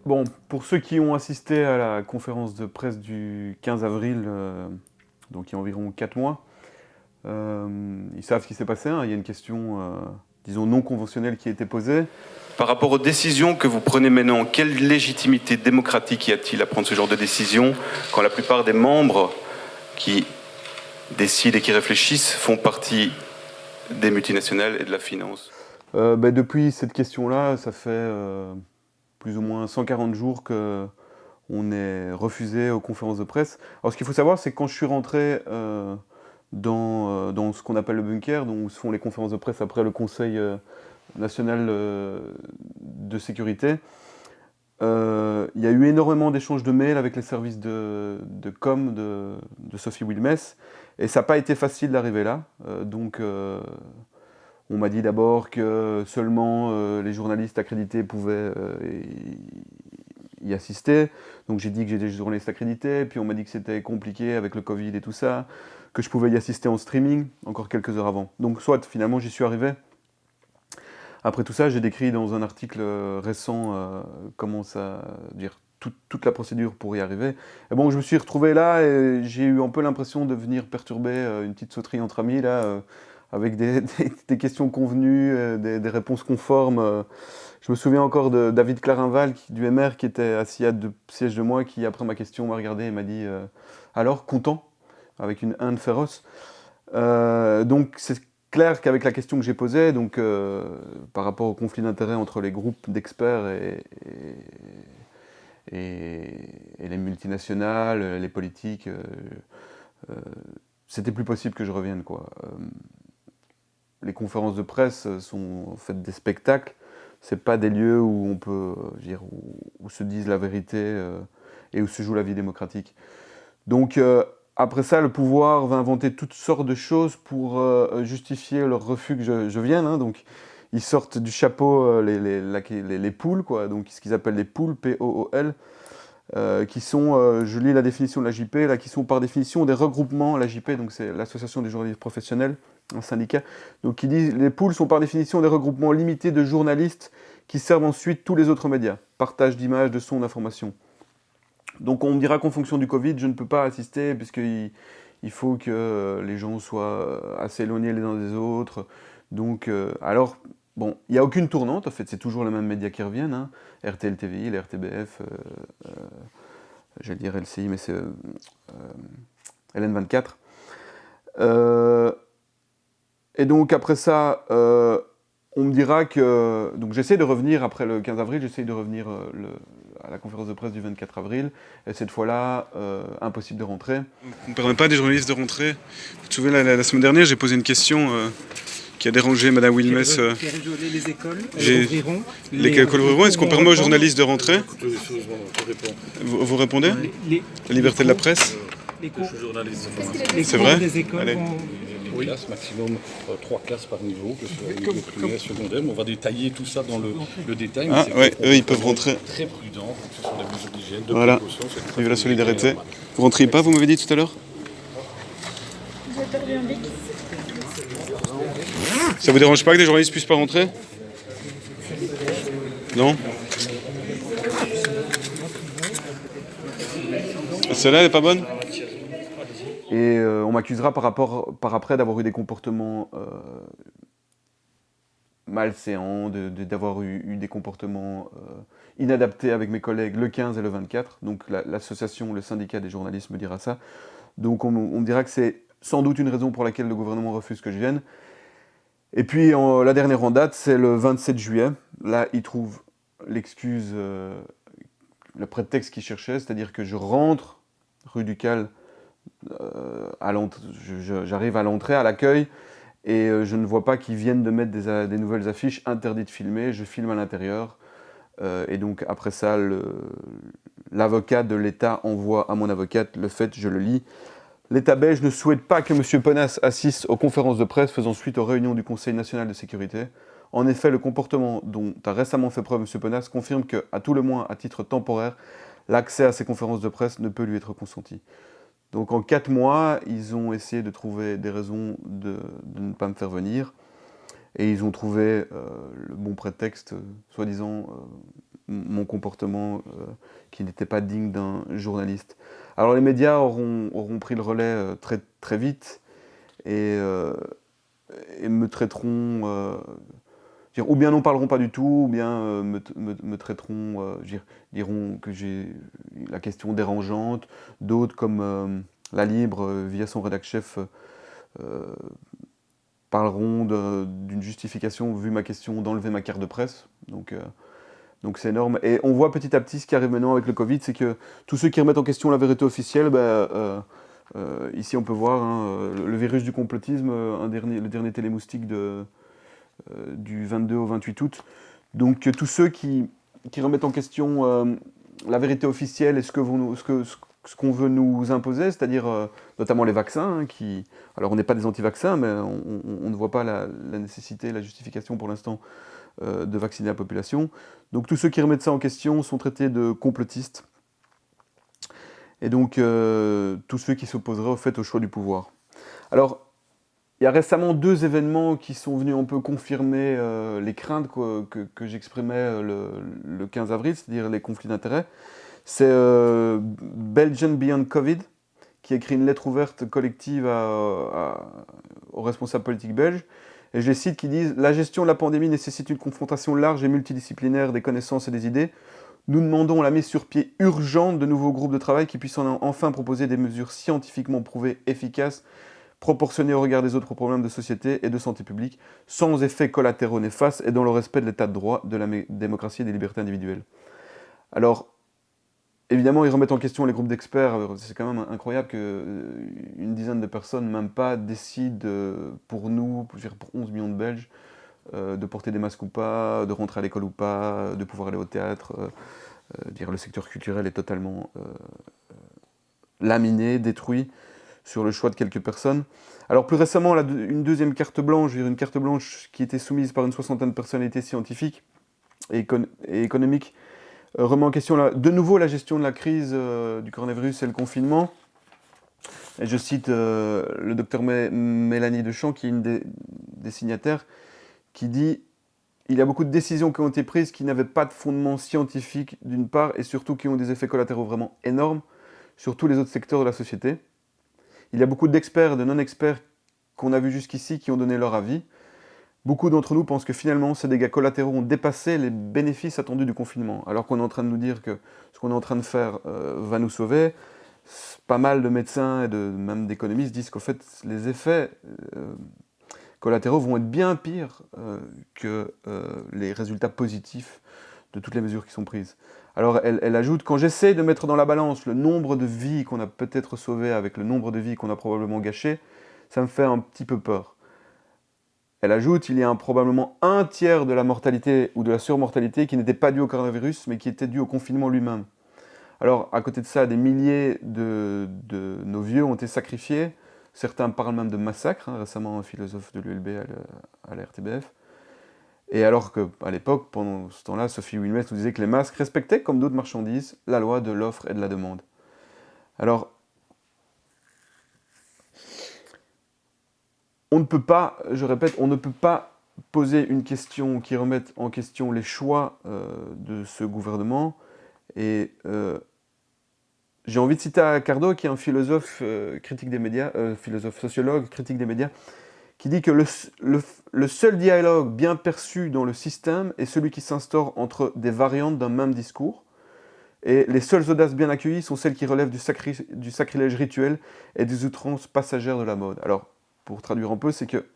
Bon, pour ceux qui ont assisté à la conférence de presse du 15 avril, donc il y a environ 4 mois, ils savent ce qui s'est passé, hein. Il y a une question, disons, non conventionnelle qui a été posée. Par rapport aux décisions que vous prenez maintenant, quelle légitimité démocratique y a-t-il à prendre ce genre de décision quand la plupart des membres qui décident et qui réfléchissent font partie des multinationales et de la finance? Depuis cette question-là, ça fait plus ou moins 140 jours qu'on est refusé aux conférences de presse. Alors ce qu'il faut savoir, c'est que quand je suis rentré dans ce qu'on appelle le bunker, où se font les conférences de presse après le Conseil national de sécurité, il y a eu énormément d'échanges de mails avec les services de com de Sophie Wilmès, et ça n'a pas été facile d'arriver là. On m'a dit d'abord que seulement les journalistes accrédités pouvaient y assister. Donc j'ai dit que j'étais journaliste accrédité, puis on m'a dit que c'était compliqué avec le Covid et tout ça, que je pouvais y assister en streaming, encore quelques heures avant. Donc soit, finalement, j'y suis arrivé. Après tout ça, j'ai décrit dans un article récent comment ça, dire, toute la procédure pour y arriver. Et bon, je me suis retrouvé là et j'ai eu un peu l'impression de venir perturber une petite sauterie entre amis, là, avec des questions convenues, des réponses conformes. Je me souviens encore de David Clarinval du MR qui était assis à 2 sièges de moi, qui après ma question m'a regardé et m'a dit alors, content, avec une haine féroce. Donc c'est clair qu'avec la question que j'ai posée, donc par rapport au conflit d'intérêts entre les groupes d'experts et les multinationales, les politiques, c'était plus possible que je revienne, quoi. Les conférences de presse sont en fait des spectacles. C'est pas des lieux où on peut dire où se disent la vérité et où se joue la vie démocratique. Donc après ça, le pouvoir va inventer toutes sortes de choses pour justifier leur refus que je vienne, hein. Donc ils sortent du chapeau les poules, quoi. Donc ce qu'ils appellent les poules, P-O-O-L, qui sont, je lis la définition de la JP, là, qui sont par définition des regroupements, la JP, donc c'est l'association des journalistes professionnels, un syndicat, donc qui dit les pools sont par définition des regroupements limités de journalistes qui servent ensuite tous les autres médias, partage d'images, de sons, d'informations. Donc on me dira qu'en fonction du Covid, je ne peux pas assister, puisqu'il faut que les gens soient assez éloignés les uns des autres. Donc, alors, bon, il n'y a aucune tournante, en fait, c'est toujours les mêmes médias qui reviennent, hein. RTL TVI, la RTBF, j'allais dire LCI, mais c'est LN24. Et donc après ça, on me dira que... Donc j'essaie de revenir, après le 15 avril, j'essaie de revenir à la conférence de presse du 24 avril, et cette fois-là, impossible de rentrer. On ne permet pas des journalistes de rentrer. Vous te souvenez, la semaine dernière, j'ai posé une question qui a dérangé Madame Wilmès. Les écoles ouvriront. Les écoles ouvriront. Est-ce qu'on permet aux journalistes de rentrer? Vous répondez? La liberté de la presse? C'est vrai? Allez. Oui, maximum 3 classes par niveau, que ce soit niveau primaire, secondaire, mais on va détailler tout ça dans le détail. Ah ouais, eux ils peuvent rentrer. Très prudent, ce sont des mesures d'hygiène, de voilà. précaution. Vive la solidarité. Vous rentriez pas, vous m'avez dit tout à l'heure? Vous avez perdu un bic. Ça vous dérange pas que des journalistes puissent pas rentrer? Non? Celle-là, elle est pas bonne? Et on m'accusera par après d'avoir eu des comportements malséants, d'avoir eu des comportements inadaptés avec mes collègues le 15 et le 24. Donc l'association, le syndicat des journalistes me dira ça. Donc on me dira que c'est sans doute une raison pour laquelle le gouvernement refuse que je vienne. Et puis la dernière en date, c'est le 27 juillet. Là, ils trouvent l'excuse, le prétexte qu'ils cherchaient, c'est-à-dire que je rentre rue du Cal, j'arrive à l'entrée, à l'accueil, et je ne vois pas qu'ils viennent de mettre des nouvelles affiches interdites de filmer. Je filme à l'intérieur, et donc après ça, l'avocat de l'État envoie à mon avocate le fait, je le lis. L'État belge ne souhaite pas que M. Ponas assiste aux conférences de presse faisant suite aux réunions du Conseil national de sécurité. En effet, le comportement dont a récemment fait preuve M. Ponas confirme que, à tout le moins à titre temporaire, l'accès à ces conférences de presse ne peut lui être consenti. Donc en 4 mois, ils ont essayé de trouver des raisons de ne pas me faire venir. Et ils ont trouvé le bon prétexte, soi-disant mon comportement qui n'était pas digne d'un journaliste. Alors les médias auront pris le relais très, très vite et me traiteront, ou bien n'en parleront pas du tout, ou bien me traiteront, diront que j'ai la question dérangeante, d'autres comme La Libre, via son rédac-chef, parleront d'une justification, vu ma question, d'enlever ma carte de presse. Donc c'est énorme. Et on voit petit à petit ce qui arrive maintenant avec le Covid, c'est que tous ceux qui remettent en question la vérité officielle, ici on peut voir le virus du complotisme, le dernier télémoustique du 22 au 28 août. Donc tous ceux qui remettent en question la vérité officielle et ce qu'on veut nous imposer, c'est-à-dire notamment les vaccins, alors on n'est pas des anti-vaccins, mais on ne voit pas la nécessité, la justification pour l'instant de vacciner la population. Donc tous ceux qui remettent ça en question sont traités de complotistes. Et donc tous ceux qui s'opposeraient au fait au choix du pouvoir. Alors, il y a récemment 2 événements qui sont venus un peu confirmer les craintes que j'exprimais le 15 avril, c'est-à-dire les conflits d'intérêts. C'est Belgian Beyond Covid, qui écrit une lettre ouverte collective aux responsables politiques belges. Et je les cite, qui disent « La gestion de la pandémie nécessite une confrontation large et multidisciplinaire des connaissances et des idées. Nous demandons la mise sur pied urgente de nouveaux groupes de travail qui puissent enfin proposer des mesures scientifiquement prouvées, efficaces, proportionnées au regard des autres problèmes de société et de santé publique, sans effets collatéraux néfastes et dans le respect de l'état de droit, de la démocratie et des libertés individuelles. » Alors, évidemment, ils remettent en question les groupes d'experts. C'est quand même incroyable qu'une dizaine de personnes, même pas, décident pour nous, pour 11 millions de Belges, de porter des masques ou pas, de rentrer à l'école ou pas, de pouvoir aller au théâtre. Le secteur culturel est totalement laminé, détruit, sur le choix de quelques personnes. Alors plus récemment, une deuxième carte blanche, une carte blanche qui était soumise par une soixantaine de personnalités scientifiques et économiques, remet en question de nouveau la gestion de la crise du coronavirus et le confinement. Et je cite le docteur Mélanie Deschamps, qui est une des signataires, qui dit « Il y a beaucoup de décisions qui ont été prises qui n'avaient pas de fondement scientifique d'une part, et surtout qui ont des effets collatéraux vraiment énormes sur tous les autres secteurs de la société. Il y a beaucoup d'experts et de non-experts qu'on a vus jusqu'ici qui ont donné leur avis. Beaucoup d'entre nous pensent que finalement, ces dégâts collatéraux ont dépassé les bénéfices attendus du confinement, alors qu'on est en train de nous dire que ce qu'on est en train de faire va nous sauver. Pas mal de médecins et même d'économistes disent qu'en fait, les effets collatéraux vont être bien pires que les résultats positifs de toutes les mesures qui sont prises. Alors elle ajoute, quand j'essaie de mettre dans la balance le nombre de vies qu'on a peut-être sauvées avec le nombre de vies qu'on a probablement gâchées, ça me fait un petit peu peur. Elle ajoute, il y a probablement un tiers de la mortalité ou de la surmortalité qui n'était pas due au coronavirus, mais qui était due au confinement lui-même. Alors, à côté de ça, des milliers de nos vieux ont été sacrifiés. Certains parlent même de massacre, récemment un philosophe de l'ULB à la RTBF. Et alors qu'à l'époque, pendant ce temps-là, Sophie Wilmès nous disait que les masques respectaient, comme d'autres marchandises, la loi de l'offre et de la demande. Alors, on ne peut pas, je répète, on ne peut pas poser une question qui remette en question les choix de ce gouvernement. Et j'ai envie de citer Cardo, qui est un philosophe critique des médias, philosophe sociologue, critique des médias, qui dit que le seul dialogue bien perçu dans le système est celui qui s'instaure entre des variantes d'un même discours. Et les seules audaces bien accueillies sont celles qui relèvent du sacrilège rituel et des outrances passagères de la mode. Alors, pour traduire un peu, c'est que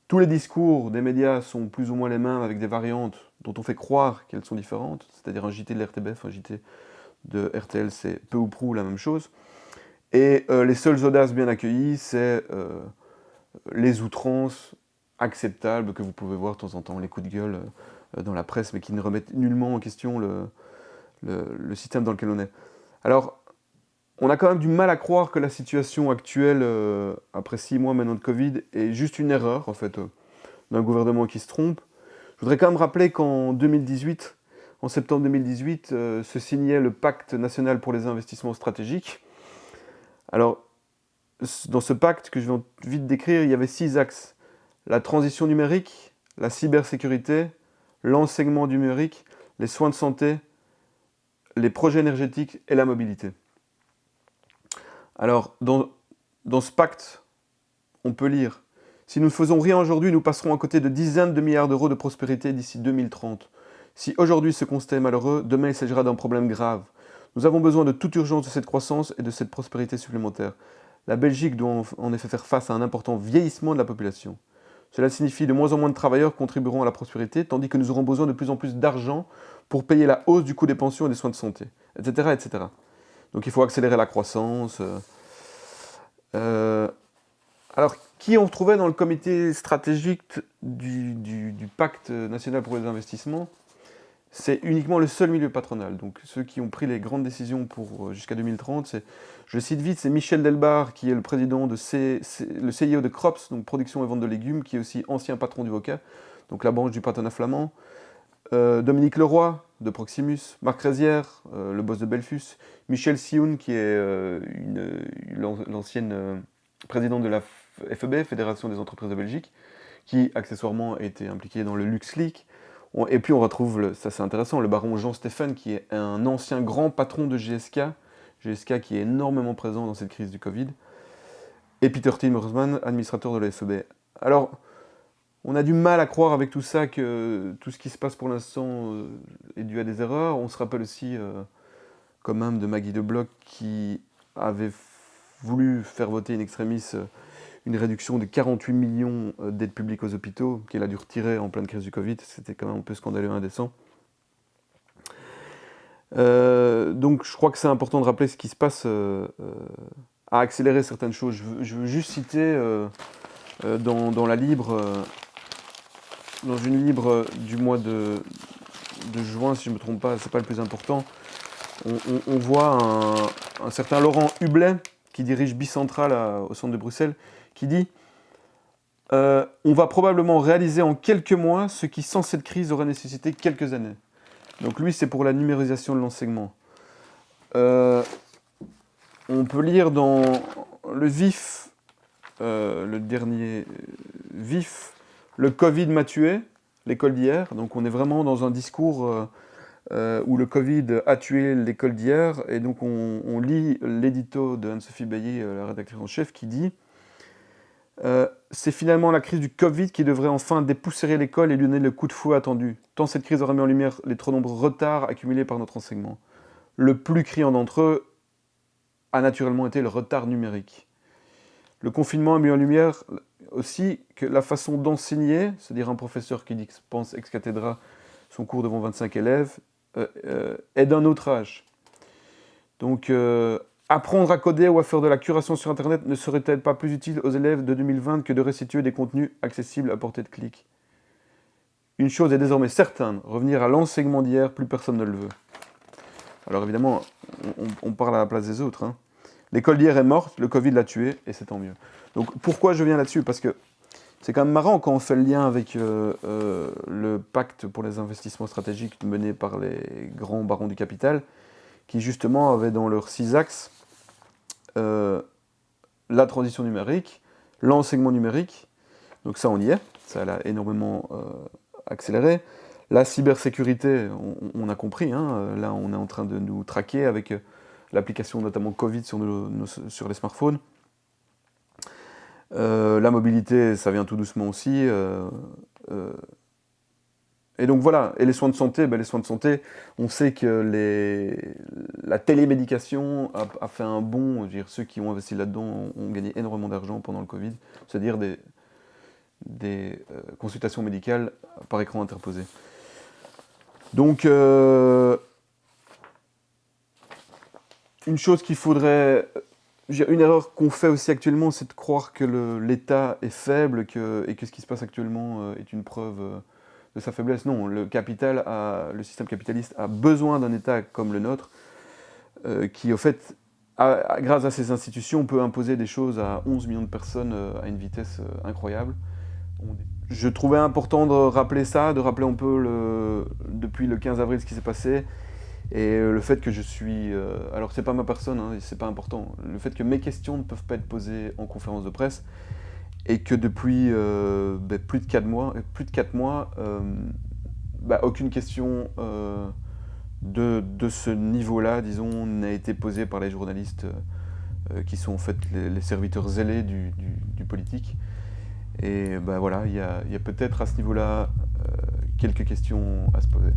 tous les discours des médias sont plus ou moins les mêmes, avec des variantes dont on fait croire qu'elles sont différentes, c'est-à-dire un JT de l'RTBF, un JT de RTL, c'est peu ou prou la même chose. Et les seules audaces bien accueillies, c'est les outrances acceptables que vous pouvez voir de temps en temps, les coups de gueule dans la presse, mais qui ne remettent nullement en question le système dans lequel on est. Alors, on a quand même du mal à croire que la situation actuelle, après 6 mois maintenant de Covid, est juste une erreur, en fait, d'un gouvernement qui se trompe. Je voudrais quand même rappeler qu'en 2018, en septembre 2018, se signait le Pacte national pour les investissements stratégiques. Alors, dans ce pacte, que je vais vite décrire, il y avait 6 axes. La transition numérique, la cybersécurité, l'enseignement numérique, les soins de santé, les projets énergétiques et la mobilité. Alors, dans ce pacte, on peut lire « Si nous ne faisons rien aujourd'hui, nous passerons à côté de dizaines de milliards d'euros de prospérité d'ici 2030. Si aujourd'hui ce constat est malheureux, demain il s'agira d'un problème grave. Nous avons besoin de toute urgence de cette croissance et de cette prospérité supplémentaire. La Belgique doit en effet faire face à un important vieillissement de la population. Cela signifie de moins en moins de travailleurs contribueront à la prospérité, tandis que nous aurons besoin de plus en plus d'argent pour payer la hausse du coût des pensions et des soins de santé, etc. etc. Donc il faut accélérer la croissance. Alors, qui on retrouvait dans le comité stratégique du pacte national pour les investissements? C'est uniquement le seul milieu patronal. Donc ceux qui ont pris les grandes décisions pour jusqu'à 2030, je le cite vite, c'est Michel Delbar, qui est le président de le CIO de Crops, donc production et vente de légumes, qui est aussi ancien patron du VOCA, donc la branche du patronat flamand. Dominique Leroy, de Proximus, Marc Rézière, le boss de Belfus, Michel Sioun, qui est l'ancienne présidente de la FEB, Fédération des entreprises de Belgique, qui accessoirement a été impliqué dans le LuxLeak. Et puis on retrouve, ça c'est intéressant, le baron Jean Stéphane, qui est un ancien grand patron de GSK qui est énormément présent dans cette crise du Covid, et Peter Timmermans, administrateur de la FEB. Alors, on a du mal à croire avec tout ça que tout ce qui se passe pour l'instant est dû à des erreurs. On se rappelle aussi quand même de Maggie de Bloch qui avait voulu faire voter in extremis une réduction de 48 millions d'aides publiques aux hôpitaux, qu'elle a dû retirer en pleine crise du Covid. C'était quand même un peu scandaleux et indécent. Donc je crois que c'est important de rappeler ce qui se passe, à accélérer certaines choses. Je veux juste citer dans la Libre, dans une Libre du mois de juin, si je ne me trompe pas, c'est pas le plus important, on voit un certain Laurent Hublet, qui dirige Bicentral au centre de Bruxelles, qui dit « On va probablement réaliser en quelques mois ce qui, sans cette crise, aurait nécessité quelques années. » Donc lui, c'est pour la numérisation de l'enseignement. On peut lire dans le VIF, le dernier VIF, « Le Covid m'a tué », l'école d'hier. Donc on est vraiment dans un discours où le Covid a tué l'école d'hier. Et donc on lit l'édito de Anne-Sophie Bailly, la rédactrice en chef, qui dit c'est finalement la crise du Covid qui devrait enfin dépoussiérer l'école et lui donner le coup de fouet attendu. Tant cette crise aurait mis en lumière les trop nombreux retards accumulés par notre enseignement. Le plus criant d'entre eux a naturellement été le retard numérique. Le confinement a mis en lumière aussi que la façon d'enseigner, c'est-à-dire un professeur qui dispense ex cathedra son cours devant 25 élèves, est d'un autre âge. Donc, apprendre à coder ou à faire de la curation sur Internet ne serait-elle pas plus utile aux élèves de 2020 que de restituer des contenus accessibles à portée de clic? Une chose est désormais certaine, revenir à l'enseignement d'hier, plus personne ne le veut. Alors évidemment, on parle à la place des autres. Hein. L'école d'hier est morte, le Covid l'a tuée, et c'est tant mieux. Donc pourquoi je viens là-dessus? Parce que c'est quand même marrant quand on fait le lien avec le pacte pour les investissements stratégiques mené par les grands barons du capital, qui justement avaient dans leurs 6 axes la transition numérique, l'enseignement numérique, donc ça on y est, ça l'a énormément accéléré. La cybersécurité, on a compris, hein, là on est en train de nous traquer avec l'application notamment Covid sur les smartphones. La mobilité, ça vient tout doucement aussi. Et donc voilà, et les soins de santé, on sait que la télémédication a fait un bond. Je veux dire, ceux qui ont investi là-dedans ont gagné énormément d'argent pendant le Covid, c'est-à-dire des consultations médicales par écran interposé. Donc, une chose qu'il faudrait... Une erreur qu'on fait aussi actuellement, c'est de croire que l'État est faible et que ce qui se passe actuellement est une preuve de sa faiblesse. Non, le système capitaliste a besoin d'un État comme le nôtre, qui, au fait, grâce à ses institutions, peut imposer des choses à 11 millions de personnes à une vitesse incroyable. Je trouvais important de rappeler ça, de rappeler un peu depuis le 15 avril ce qui s'est passé, et le fait que je suis... alors c'est pas ma personne, hein, c'est pas important, le fait que mes questions ne peuvent pas être posées en conférence de presse, et que depuis plus de 4 mois, aucune question de ce niveau-là, disons, n'a été posée par les journalistes qui sont en fait les serviteurs zélés du politique. Et voilà, il y a peut-être à ce niveau-là quelques questions à se poser.